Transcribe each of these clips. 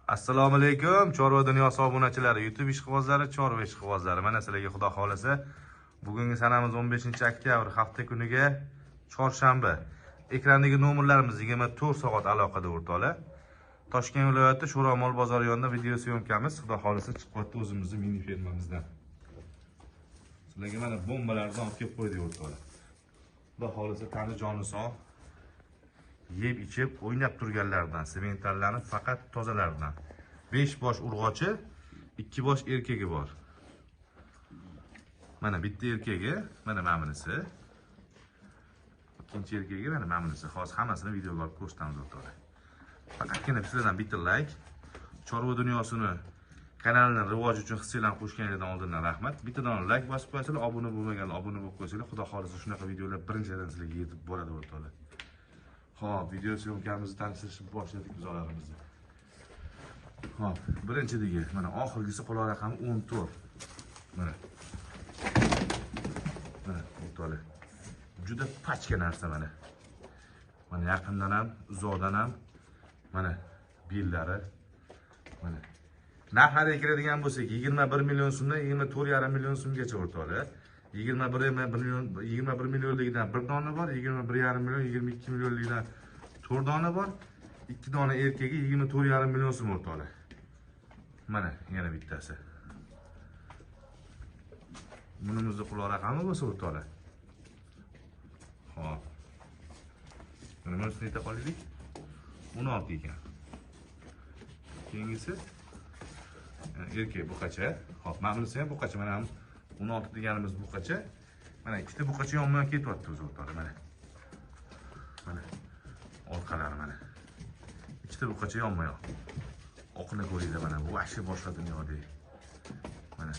Assalomu alaykum, Chorva dunyosi obunachilari, YouTube ishqibozlari, Chorva ishqibozlari. Mana sizlarga xudo xolisa, bugungi sanamiz 15-oktyabr, hafta kuniga chorshanba. Ekrandagi nomerlarimiz 24 soat aloqada o'rtoqlar. Toshkent viloyati Sho'romol bozori yonida video syomkamiz, xudo xolisa chiqyapti o'zimizning mini fermamizdan. Sizlarga mana bombalarni olib kelib qo'ydik o'rtoqlar. Xudo xolisa tani joni sog'. Yeb ichib o'ynab turganlardan, sementallarni faqat tozalardan. 5 bosh urg'ochi, 2 bosh erkagi bor. Mana bitta erkagi, mana mamnisi. Ikkinchi erkagi mana mamnisi. Hozir hammasini videoga olib ko'rsatamiz o'rtoqlar. Faqatgina sizlardan bitta like, Chorva dunyosini kanalining rivoji uchun hissalarini qo'shganingizdan oldindan rahmat. Bittadan like bosib qo'yasizlar, obuna bo'lmaganlar obuna bo'lib qo'yasizlar. Xudo xolisa shunaqa videolar birinchidan sizlarga yetib boradi o'rtoqlar. Hop, video syomkamizni tanishtirib boshladik bizlarimizni. Hop, birinchidagi mana oxirgisi qo'llar raqami 14. Mana. Mana o'rtoqlar. Juda pachka narsa mana. Mana yaqindan ham, uzoqdan ham mana bellari mana. Narxlariga kiradigan bo'lsak, 21 million so'mdan 24,5 million so'mgacha o'rtoqlar. 21 millionligidan 1 dona bor, 21,5 million, 22 millionligidan 4 dona bor. 2 dona erkagi 24,5 million so'm o'rtoqlar. Mana yana bittasi. Bunimizning quloq raqami bo'lsa o'rtoqlar. Xo'p. Nima usini ayta qolaylik? 16 ekan. Keyingisi erkak buqacha. Xo'p, mamnisi ham buqacha, mana 16 deganimiz buqacha. Mana ikkita buqacha yonma-yon ketyapti o'zi o'rtoqlar mana. Mana orqalari mana. Ikkita buqacha yonma-yon. Oqini ko'ringlar mana, bu ashi boshqa dunyoda. Mana.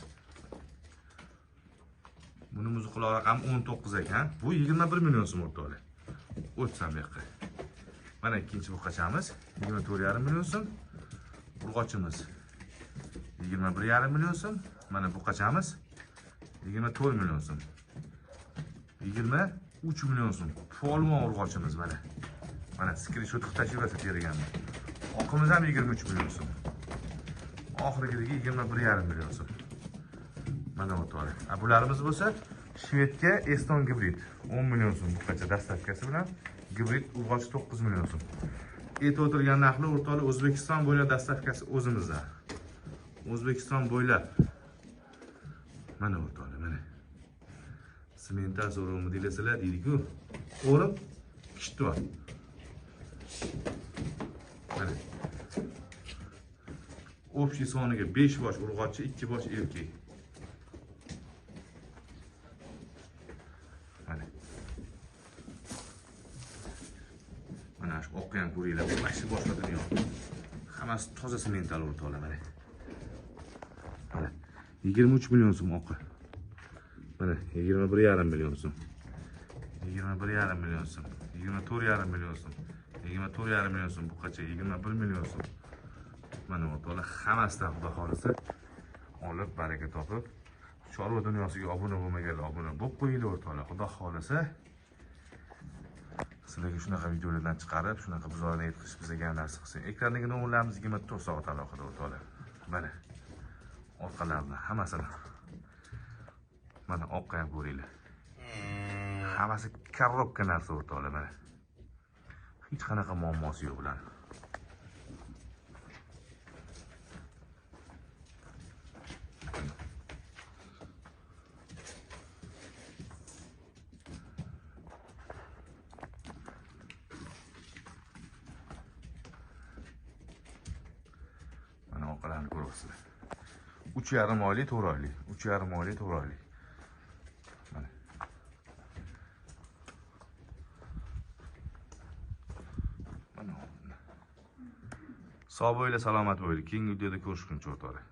Bunimiz quloq raqami 19 ekan. Bu 21 million so'm o'rtoqlar. O'tsam bu yoqqa. Mana ikkinchi buqachamiz 24,5 million so'm. Urg'ochimiz 21,5 million so'm. Mana buqachamiz 24 million so'm. 23 million so'm. Polvon urg'ochimiz mana. Mana screenshot tashib berganman. Oqimiz ham 23 million so'm. Oxirgidagi 21,5 million so'm. Mana o'rtoqlar. Bularimiz bo'lsa Shvedga Eston gibrid 10 million so'm buqacha dastavkasi bilan gibrid urg'ochi 9 million so'm. Aytib o'tirgan narxlar o'rtoqlar O'zbekiston bo'ylab dastavkasi o'zimizda. O'zbekiston bo'ylab. Mana o'rtoqlar, mana. Semental so'rovmi deylasizlar deydi-ku. O'rib kishitdi. Mana. Общий soniga 5 bosh urg'ochi, 2 bosh erkak. Mana. Mana shu oqqan ko'ringlar, bu ashi boshqa dunyo. Hammasi toza semental o'rtoqlar mana. Mana 23 million so'm oqi. Mana 21,5 million so'm. 21,5 million so'm. 24,5 million so'm. 24,5 million so'm buqacha, 21 million so'm. Mana o'rtoqlar hammasidan xudo xolisa olib baraka topib, Chorva dunyosiga obuna bo'lmaganlar obuna bo'lib qo'yinglar o'rtoqlar. Xudo xolisa sizlarga shunaqa videolardan chiqarib, shunaqa buzorni yetkizish bizga nasib qilsin. Ekrandagi nomerlarimiz 24 soat aloqada o'rtoqlar. Mana orqalarini hammasini mana oqqa ham ko'ringlar. Hammasi korobka narsa o'rtoqlar mana. Hech qanaqa muammosi yo'q bular. Mana oqlarni ko'ryapsizlar. 3,5 oylik, 4 oylik. 3,5 oylik, 4 oylik. Mana. Mana. Sog' bo'yla, salomat bo'yla. Keyingi videoda ko'rishguncha o'rtoqlar.